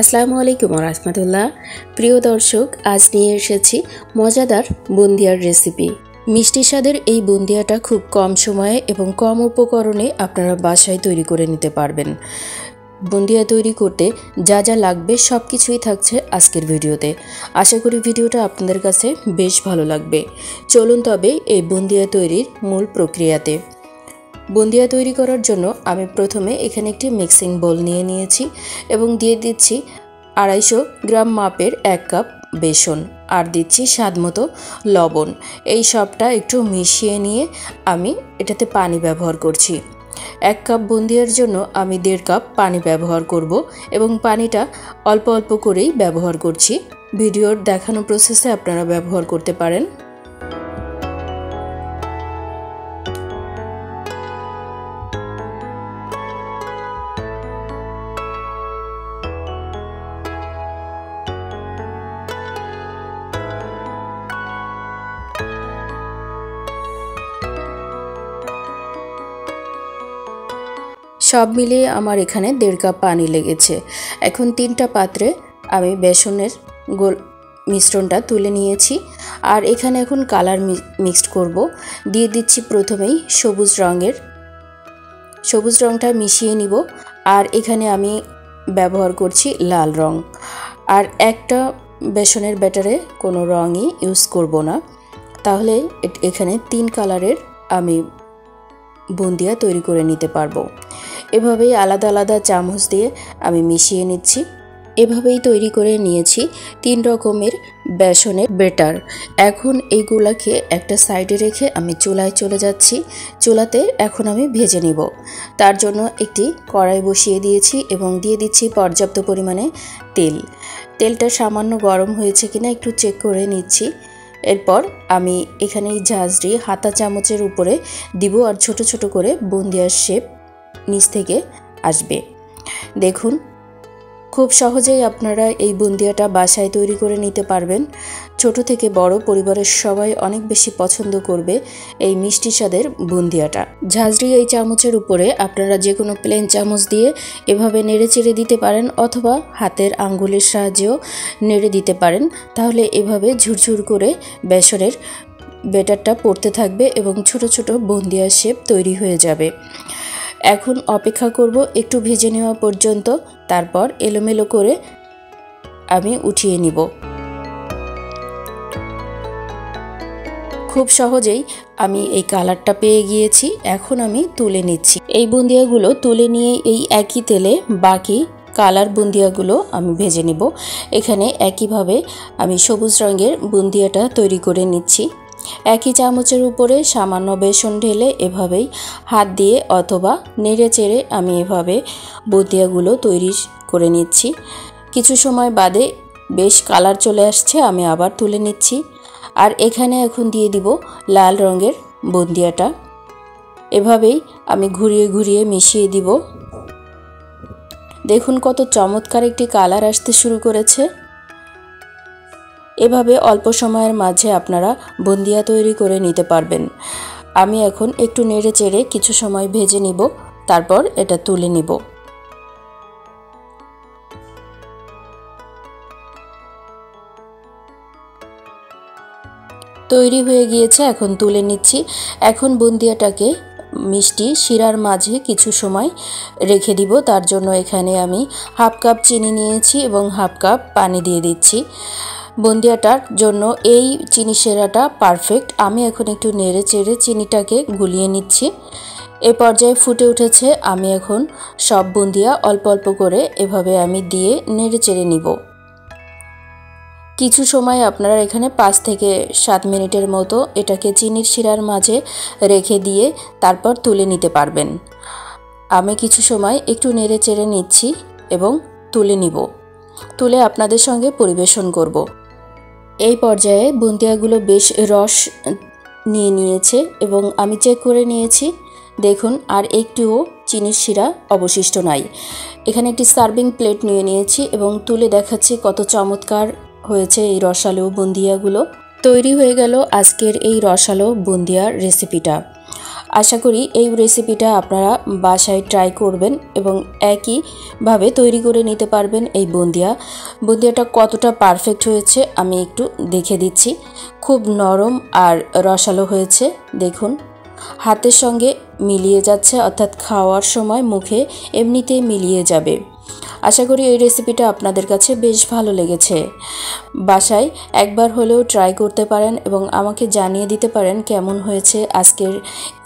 আসসালামু আলাইকুম রাহমাতুল্লাহ। প্রিয় দর্শক, আজ নিয়ে এসেছি মজাদার বুন্দিয়ার রেসিপি। মিষ্টি স্বাদের এই বুন্দিয়াটা খুব কম সময়ে এবং কম উপকরণে আপনারা বাসায় তৈরি করে নিতে পারবেন। বুন্দিয়া তৈরি করতে যা যা লাগবে সব কিছুই থাকছে আজকের ভিডিওতে। আশা করি ভিডিওটা আপনাদের কাছে বেশ ভালো লাগবে। চলুন তবে এই বুন্দিয়া তৈরির মূল প্রক্রিয়াতে। বুন্দিয়া তৈরি করার জন্য আমি প্রথমে এখানে একটি মিক্সিং বোল নিয়ে নিয়েছি এবং দিয়ে দিচ্ছি 250 গ্রাম মাপের 1 কাপ বেসন, আর দিচ্ছি স্বাদমতো লবণ। এই সবটা একটু মিশিয়ে নিয়ে আমি এটাতে পানি ব্যবহার করছি। 1 কাপ বুন্দিয়ার জন্য আমি 1.5 কাপ পানি ব্যবহার করব এবং পানিটা অল্প অল্প করেই ব্যবহার করছি। ভিডিওর দেখানো প্রসেসে আপনারা ব্যবহার করতে পারেন। সব মিলিয়ে আমার এখানে 1.5 কাপ পানি লেগেছে। এখন 3টা পাত্রে আমি বেসনের মিশ্রণটা তুলে নিয়েছি, আর এখানে এখন কালার মিক্সড করব। দিয়ে দিচ্ছি প্রথমেই সবুজ রঙটা মিশিয়ে নিব, আর এখানে আমি ব্যবহার করছি লাল রং। আর একটা বেসনের ব্যাটারে কোনো রঙই ইউজ করব না, তাহলে এখানে 3 কালারের আমি বুন্দিয়া তৈরি করে নিতে পারবো। এভাবেই আলাদা আলাদা চামচ দিয়ে আমি মিশিয়ে নিচ্ছি। এভাবেই তৈরি করে নিয়েছি 3 রকমের বেসনের ব্যাটার। এখন এইগুলাকে একটা সাইডে রেখে আমি চুলায় চলে যাচ্ছি। চুলাতে এখন আমি ভেজে নিব। তার জন্য একটি কড়াই বসিয়ে দিয়েছি এবং দিয়ে দিচ্ছি পর্যাপ্ত পরিমাণে তেল। তেলটা সামান্য গরম হয়েছে কিনা একটু চেক করে নিচ্ছি। এরপর আমি এখানে এই ঝাঁঝরি হাতা চামচের উপরে দিব, আর ছোট ছোট করে বুন্দিয়ার শেপ নিচ থেকে আসবে। দেখুন, খুব সহজেই আপনারা এই বুন্দিয়াটা বাসায় তৈরি করে নিতে পারবেন। ছোট থেকে বড় পরিবারের সবাই অনেক বেশি পছন্দ করবে এই মিষ্টি স্বাদের বুন্দিয়াটা। ঝাঁঝরি এই চামচের উপরে আপনারা যে কোনো প্লেন চামচ দিয়ে এভাবে নেড়ে চেড়ে দিতে পারেন, অথবা হাতের আঙ্গুলের সাহায্যেও নেড়ে দিতে পারেন। তাহলে এভাবে ঝুরঝুর করে বেসনের ব্যাটারটা পড়তে থাকবে এবং ছোট ছোট বুন্দিয়ার শেপ তৈরি হয়ে যাবে। এখন অপেক্ষা করব একটু ভেজে নেওয়া পর্যন্ত, তারপর এলোমেলো করে আমি উঠিয়ে নিব। খুব সহজেই আমি এই কালারটা পেয়ে গিয়েছি। এখন আমি তুলে নিচ্ছি। এই বুন্দিয়াগুলো তুলে নিয়ে এই একই তেলে বাকি কালার বুন্দিয়াগুলো আমি ভেজে নিব। এখানে একইভাবে আমি সবুজ রঙের বুন্দিয়াটা তৈরি করে নিচ্ছি। একই চামচের উপরে সামান্য বেসন ঢেলে এভাবেই হাত দিয়ে অথবা নেড়ে চেড়ে আমি এভাবে বুন্দিয়াগুলো তৈরি করে নিচ্ছি। কিছু সময় বাদে বেশ কালার চলে আসছে, আমি আবার তুলে নিচ্ছি। আর এখানে এখন দিয়ে দিব লাল রঙের বুন্দিয়াটা। এভাবেই আমি ঘুরিয়ে ঘুরিয়ে মিশিয়ে দিব। দেখুন কত চমৎকার একটি কালার আসতে শুরু করেছে। এভাবে অল্প সময়ের মাঝে আপনারা বুন্দিয়া তৈরি করে নিতে পারবেন। আমি এখন একটু নেড়ে চেড়ে কিছু সময় ভেজে নিব, তারপর এটা তুলে নিব। তৈরি হয়ে গিয়েছে, এখন তুলে নিচ্ছি। এখন বুন্দিয়াটাকে মিষ্টি শিরার মাঝে কিছু সময় রেখে দিব। তার জন্য এখানে আমি 1/2 কাপ চিনি নিয়েছি এবং 1/2 কাপ পানি দিয়ে দিচ্ছি। বুন্দিয়াটার জন্য এই চিনি শিরাটা পারফেক্ট। আমি এখন একটু নেড়ে চেড়ে চিনিটাকে গুলিয়ে নিচ্ছি। এই পর্যায়ে ফুটে উঠেছে। আমি এখন সব বুন্দিয়া অল্প অল্প করে এভাবে আমি দিয়ে নেড়ে চেড়ে নিব। কিছু সময় আপনারা এখানে 5 থেকে 7 মিনিটের মতো এটাকে চিনির শিরার মাঝে রেখে দিয়ে তারপর তুলে নিতে পারবেন। আমি কিছু সময় একটু নেড়ে চেড়ে নিচ্ছি এবং তুলে নিব। তুলে আপনাদের সঙ্গে পরিবেশন করব। এই পর্যায়ে বুন্দিয়াগুলো বেশ রস নিয়ে নিয়েছে এবং আমি চেক করে নিয়েছি। দেখুন, আর একটুও চিনির শিরা অবশিষ্ট নাই। এখানে একটি সার্ভিং প্লেট নিয়ে নিয়েছি এবং তুলে দেখাচ্ছি কত চমৎকার হয়েছে এই রসালো বুন্দিয়াগুলো। তৈরি হয়ে গেল আজকের এই রসালো বুন্দিয়ার রেসিপিটা। আশা করি এই রেসিপিটা আপনারা বাসায় ট্রাই করবেন এবং একইভাবে তৈরি করে নিতে পারবেন। এই বুন্দিয়াটা কতটা পারফেক্ট হয়েছে আমি একটু দেখে দিচ্ছি। খুব নরম আর রসালো হয়েছে, দেখুন হাতের সঙ্গে মিলিয়ে যাচ্ছে, অর্থাৎ খাওয়ার সময় মুখে এমনিতেই মিলিয়ে যাবে। আশা করি এই রেসিপিটা আপনাদের কাছে বেশ ভালো লেগেছে। বাসায় একবার হলেও ট্রাই করতে পারেন এবং আমাকে জানিয়ে দিতে পারেন কেমন হয়েছে আজকের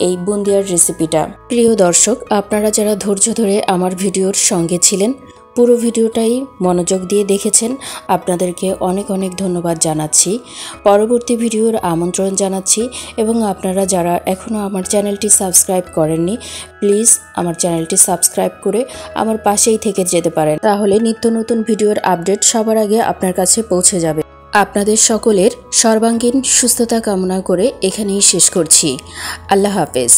এই বুন্দিয়ার রেসিপিটা। প্রিয় দর্শক, আপনারা যারা ধৈর্য ধরে আমার ভিডিওর সঙ্গে ছিলেন, পুরো ভিডিওটাই মনোযোগ দিয়ে দেখেছেন, আপনাদেরকে অনেক অনেক ধন্যবাদ জানাচ্ছি। পরবর্তী ভিডিওর আমন্ত্রণ জানাচ্ছি এবং আপনারা যারা এখনও আমার চ্যানেলটি সাবস্ক্রাইব করেননি, প্লিজ আমার চ্যানেলটি সাবস্ক্রাইব করে আমার পাশেই থেকে যেতে পারেন, তাহলে নিত্য নতুন ভিডিওর আপডেট সবার আগে আপনার কাছে পৌঁছে যাবে। আপনাদের সকলের সর্বাঙ্গীন সুস্থতা কামনা করে এখানেই শেষ করছি। আল্লাহ হাফেজ।